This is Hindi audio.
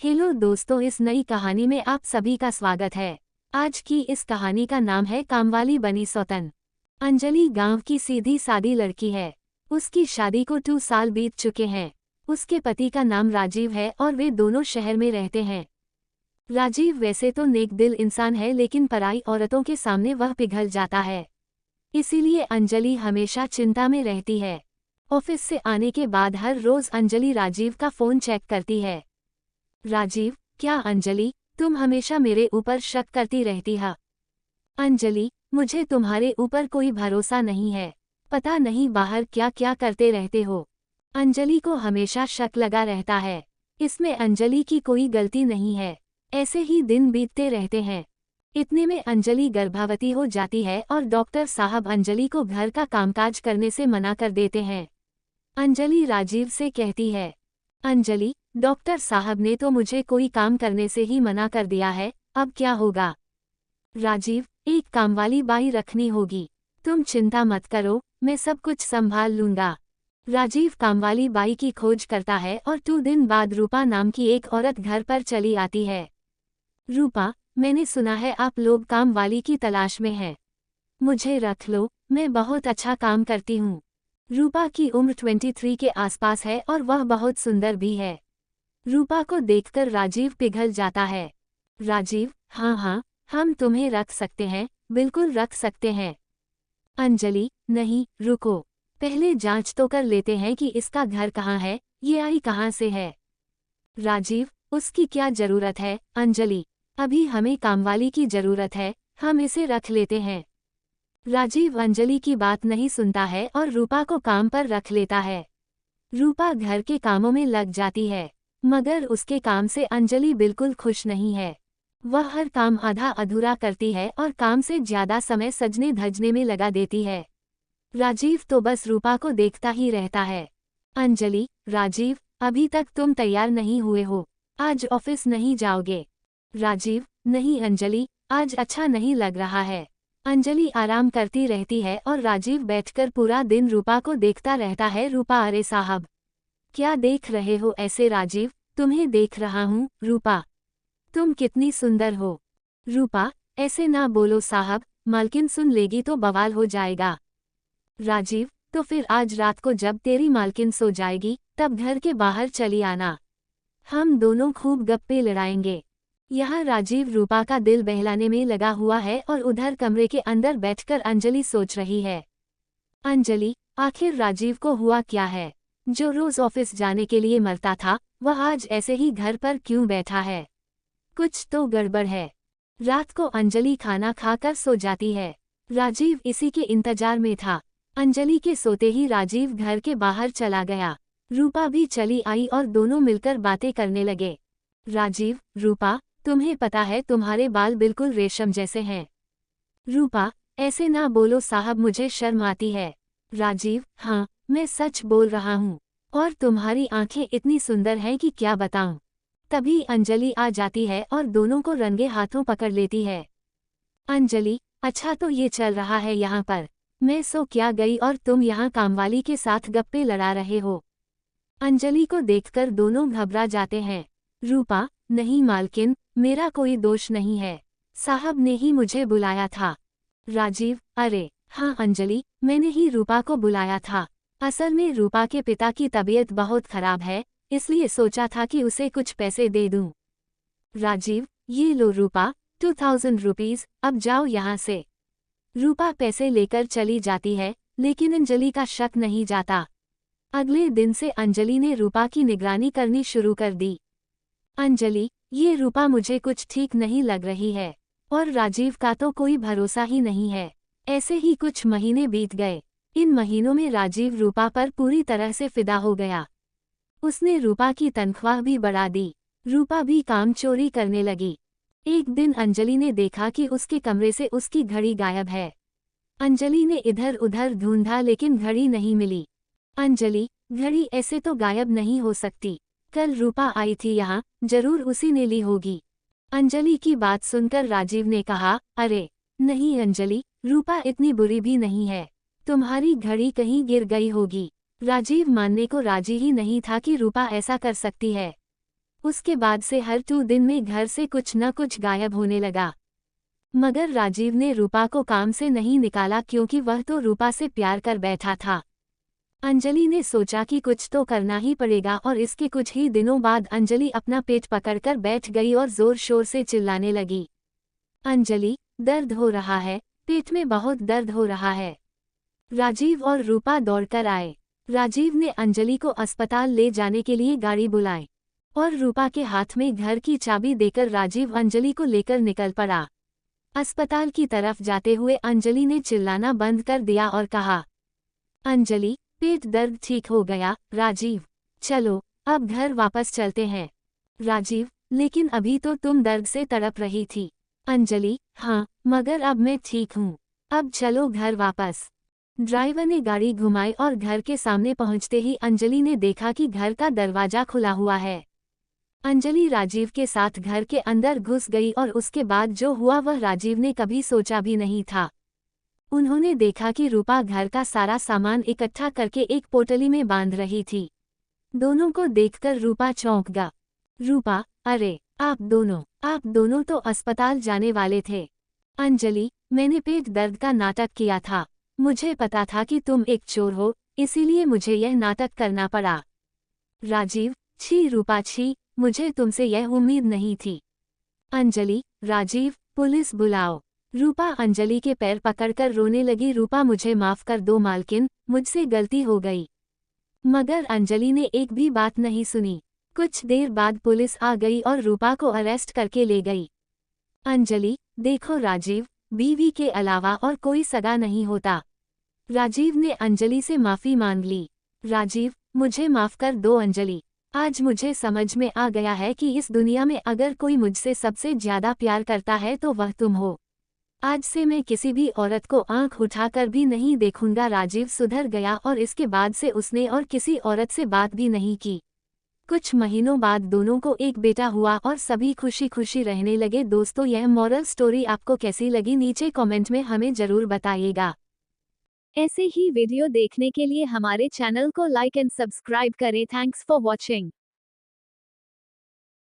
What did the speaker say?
हेलो दोस्तों, इस नई कहानी में आप सभी का स्वागत है। आज की इस कहानी का नाम है कामवाली बनी सौतन। अंजलि गांव की सीधी सादी लड़की है। उसकी शादी को 2 साल बीत चुके हैं। उसके पति का नाम राजीव है और वे दोनों शहर में रहते हैं। राजीव वैसे तो नेक दिल इंसान है, लेकिन पराई औरतों के सामने वह पिघल जाता है। इसीलिए अंजलि हमेशा चिंता में रहती है। ऑफिस से आने के बाद हर रोज अंजलि राजीव का फोन चेक करती है। राजीव, क्या अंजलि, तुम हमेशा मेरे ऊपर शक करती रहती हो। अंजलि, मुझे तुम्हारे ऊपर कोई भरोसा नहीं है। पता नहीं बाहर क्या क्या करते रहते हो। अंजलि को हमेशा शक लगा रहता है। इसमें अंजलि की कोई गलती नहीं है। ऐसे ही दिन बीतते रहते हैं। इतने में अंजलि गर्भवती हो जाती है और डॉक्टर साहब अंजलि को घर का कामकाज करने से मना कर देते हैं। अंजलि राजीव से कहती है, अंजलि, डॉक्टर साहब ने तो मुझे कोई काम करने से ही मना कर दिया है, अब क्या होगा। राजीव, एक कामवाली बाई रखनी होगी। तुम चिंता मत करो, मैं सब कुछ संभाल लूंगा। राजीव कामवाली बाई की खोज करता है और 2 दिन बाद रूपा नाम की एक औरत घर पर चली आती है। रूपा, मैंने सुना है आप लोग कामवाली की तलाश में हैं। मुझे रख लो, मैं बहुत अच्छा काम करती हूँ। रूपा की उम्र 23 के आसपास है और वह बहुत सुंदर भी है। रूपा को देखकर राजीव पिघल जाता है। राजीव, हाँ, हम तुम्हें रख सकते हैं, बिल्कुल रख सकते हैं। अंजलि, नहीं, रुको, पहले जांच तो कर लेते हैं कि इसका घर कहाँ है, ये आई कहाँ से है। राजीव, उसकी क्या जरूरत है अंजलि, अभी हमें कामवाली की जरूरत है, हम इसे रख लेते हैं। राजीव अंजलि की बात नहीं सुनता है और रूपा को काम पर रख लेता है। रूपा घर के कामों में लग जाती है, मगर उसके काम से अंजलि बिल्कुल खुश नहीं है। वह हर काम आधा अधूरा करती है और काम से ज्यादा समय सजने धजने में लगा देती है। राजीव तो बस रूपा को देखता ही रहता है। अंजलि, राजीव, अभी तक तुम तैयार नहीं हुए हो, आज ऑफिस नहीं जाओगे। राजीव, नहीं अंजलि, आज अच्छा नहीं लग रहा है। अंजलि आराम करती रहती है और राजीव बैठकर पूरा दिन रूपा को देखता रहता है। रूपा, अरे साहब, क्या देख रहे हो ऐसे। राजीव, तुम्हें देख रहा हूँ। रूपा, तुम कितनी सुंदर हो। रूपा, ऐसे ना बोलो साहब, मालकिन सुन लेगी तो बवाल हो जाएगा। राजीव, तो फिर आज रात को जब तेरी मालकिन सो जाएगी तब घर के बाहर चली आना, हम दोनों खूब गप्पे लड़ाएंगे। यहाँ राजीव रूपा का दिल बहलाने में लगा हुआ है और उधर कमरे के अंदर बैठकर अंजलि सोच रही है। अंजलि, आखिर राजीव को हुआ क्या है। जो रोज ऑफिस जाने के लिए मरता था, वह आज ऐसे ही घर पर क्यों बैठा है। कुछ तो गड़बड़ है। रात को अंजलि खाना खाकर सो जाती है। राजीव इसी के इंतजार में था। अंजलि के सोते ही राजीव घर के बाहर चला गया। रूपा भी चली आई और दोनों मिलकर बातें करने लगे। राजीव, रूपा, तुम्हें पता है तुम्हारे बाल बिल्कुल रेशम जैसे हैं। रूपा, ऐसे ना बोलो साहब, मुझे शर्म आती है। राजीव, हाँ, मैं सच बोल रहा हूँ, और तुम्हारी आंखें इतनी सुंदर हैं कि क्या बताऊं। तभी अंजलि आ जाती है और दोनों को रंगे हाथों पकड़ लेती है। अंजलि, अच्छा तो ये चल रहा है यहाँ पर, मैं सो क्या गई और तुम यहाँ कामवाली के साथ गप्पे लड़ा रहे हो। अंजलि को देखकर दोनों घबरा जाते हैं। रूपा, नहीं मालकिन, मेरा कोई दोष नहीं है, साहब ने ही मुझे बुलाया था। राजीव, अरे हाँ अंजलि, मैंने ही रूपा को बुलाया था। असल में रूपा के पिता की तबीयत बहुत खराब है, इसलिए सोचा था कि उसे कुछ पैसे दे दूं। राजीव, ये लो रूपा, 2000 रुपीज, अब जाओ यहाँ से। रूपा पैसे लेकर चली जाती है, लेकिन अंजलि का शक नहीं जाता। अगले दिन से अंजलि ने रूपा की निगरानी करनी शुरू कर दी। अंजलि, ये रूपा मुझे कुछ ठीक नहीं लग रही है, और राजीव का तो कोई भरोसा ही नहीं है। ऐसे ही कुछ महीने बीत गए। इन महीनों में राजीव रूपा पर पूरी तरह से फिदा हो गया। उसने रूपा की तनख्वाह भी बढ़ा दी। रूपा भी काम चोरी करने लगी। एक दिन अंजलि ने देखा कि उसके कमरे से उसकी घड़ी गायब है। अंजलि ने इधर उधर ढूंढा लेकिन घड़ी नहीं मिली। अंजलि, घड़ी ऐसे तो गायब नहीं हो सकती, कल रूपा आई थी यहाँ, जरूर उसी ने ली होगी। अंजलि की बात सुनकर राजीव ने कहा, अरे नहीं अंजलि, रूपा इतनी बुरी भी नहीं है, तुम्हारी घड़ी कहीं गिर गई होगी। राजीव मानने को राजी ही नहीं था कि रूपा ऐसा कर सकती है। उसके बाद से हर 2 दिन में घर से कुछ न कुछ गायब होने लगा। मगर राजीव ने रूपा को काम से नहीं निकाला क्योंकि वह तो रूपा से प्यार कर बैठा था। अंजलि ने सोचा कि कुछ तो करना ही पड़ेगा और इसके कुछ ही दिनों बाद अंजलि अपना पेट पकड़कर बैठ गई और जोर शोर से चिल्लाने लगी। अंजलि, दर्द हो रहा है, पेट में बहुत दर्द हो रहा है। राजीव और रूपा दौड़कर आए। राजीव ने अंजलि को अस्पताल ले जाने के लिए गाड़ी बुलाई और रूपा के हाथ में घर की चाबी देकर राजीव अंजलि को लेकर निकल पड़ा। अस्पताल की तरफ जाते हुए अंजलि ने चिल्लाना बंद कर दिया और कहा, अंजलि, पेट दर्द ठीक हो गया। राजीव, चलो अब घर वापस चलते हैं। राजीव, लेकिन अभी तो तुम दर्द से तड़प रही थी। अंजलि, हाँ, मगर अब मैं ठीक हूँ। अब चलो घर वापस। ड्राइवर ने गाड़ी घुमाई और घर के सामने पहुंचते ही अंजलि ने देखा कि घर का दरवाजा खुला हुआ है। अंजलि राजीव के साथ घर के अंदर घुस गई और उसके बाद जो हुआ वह राजीव ने कभी सोचा भी नहीं था। उन्होंने देखा कि रूपा घर का सारा सामान इकट्ठा करके एक पोटली में बांध रही थी। दोनों को देखकर रूपा चौंक गया। रूपा, अरे आप दोनों तो अस्पताल जाने वाले थे। अंजलि, मैंने पेट दर्द का नाटक किया था। मुझे पता था कि तुम एक चोर हो, इसीलिए मुझे यह नाटक करना पड़ा। राजीव, छी रूपा छी, मुझे तुमसे यह उम्मीद नहीं थी। अंजलि, राजीव, पुलिस बुलाओ। रूपा अंजलि के पैर पकड़कर रोने लगी। रूपा, मुझे माफ कर दो मालकिन, मुझसे गलती हो गई। मगर अंजलि ने एक भी बात नहीं सुनी। कुछ देर बाद पुलिस आ गई और रूपा को अरेस्ट करके ले गई। अंजलि, देखो राजीव, बीवी के अलावा और कोई सगा नहीं होता। राजीव ने अंजलि से माफी मांग ली। राजीव, मुझे माफ कर दो अंजलि। आज मुझे समझ में आ गया है कि इस दुनिया में अगर कोई मुझसे सबसे ज्यादा प्यार करता है तो वह तुम हो। आज से मैं किसी भी औरत को आंख उठाकर भी नहीं देखूंगा। राजीव सुधर गया और इसके बाद से उसने और किसी औरत से बात भी नहीं की। कुछ महीनों बाद दोनों को एक बेटा हुआ और सभी खुशी खुशी रहने लगे। दोस्तों, यह मॉरल स्टोरी आपको कैसी लगी नीचे कमेंट में हमें जरूर बताइएगा। ऐसे ही वीडियो देखने के लिए हमारे चैनल को लाइक एंड सब्सक्राइब करें। Thanks for watching.